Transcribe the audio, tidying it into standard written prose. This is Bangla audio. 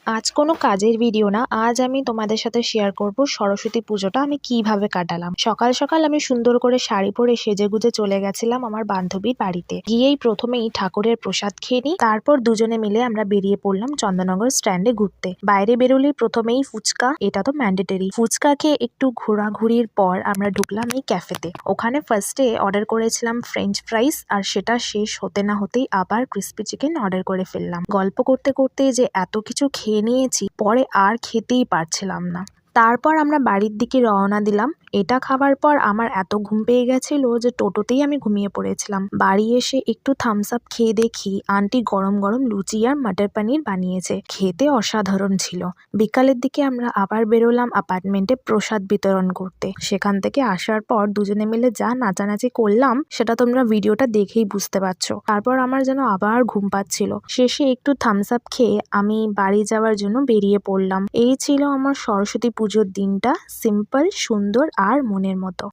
আজ কোনো কাজের ভিডিও না, আজ আমি তোমাদের সাথে শেয়ার করব সরস্বতী পুজোটা আমি কিভাবে কাটালাম। সকাল সকাল আমি সুন্দর করে শাড়ি পরে সেজেগুজে চলে গেছিলাম আমার বান্ধবীর বাড়িতে। গিয়েই প্রথমেই ঠাকুরের প্রসাদ খেয়ে নিই, তারপর দুজনে মিলে আমরা বেরিয়ে পড়লাম চন্দননগর স্ট্যান্ডে ঘুরতে। বাইরে বেরোলেই প্রথমেই ফুচকা, এটা তো ম্যান্ডেটরি। ফুচকা খেয়ে একটু ঘোরাঘুরির পর আমরা ঢুকলাম এই ক্যাফেতে। ওখানে ফার্স্টে অর্ডার করেছিলাম ফ্রেঞ্চ ফ্রাইস, আর সেটা শেষ হতে না হতেই আবার ক্রিস্পি চিকেন অর্ডার করে ফেললাম। গল্প করতে করতে যে এত কিছু খেয়ে নিয়েছি, পরে আর খেতেই পারছিলাম না। তারপর আমরা বাড়ির দিকে রওনা দিলাম। এটা খাবার পর আমার এত ঘুম পেয়ে গেছিল যে টোটোতেই আমি ঘুমিয়ে পড়েছিলাম। বাড়ি এসে একটু থামস আপ খেয়ে দেখি আন্টি গরম গরম লুচি আর মটর পনির বানিয়েছে, খেতে অসাধারণ ছিল। বিকালের দিকে আমরা আবার বেরোলাম অ্যাপার্টমেন্টে প্রসাদ বিতরণ করতে। সেখান থেকে আসার পর দুজনে মিলে যা নাচানাচি করলাম সেটা তোমরা ভিডিওটা দেখেই বুঝতে পারছো। তারপর আমার যেন আবার ঘুম পাচ্ছিল। শেষে একটু থামস আপ খেয়ে আমি বাড়ি যাওয়ার জন্য বেরিয়ে পড়লাম। এই ছিল আমার সরস্বতী পুজোর দিনটা, সিম্পল, সুন্দর আর মনের মতো।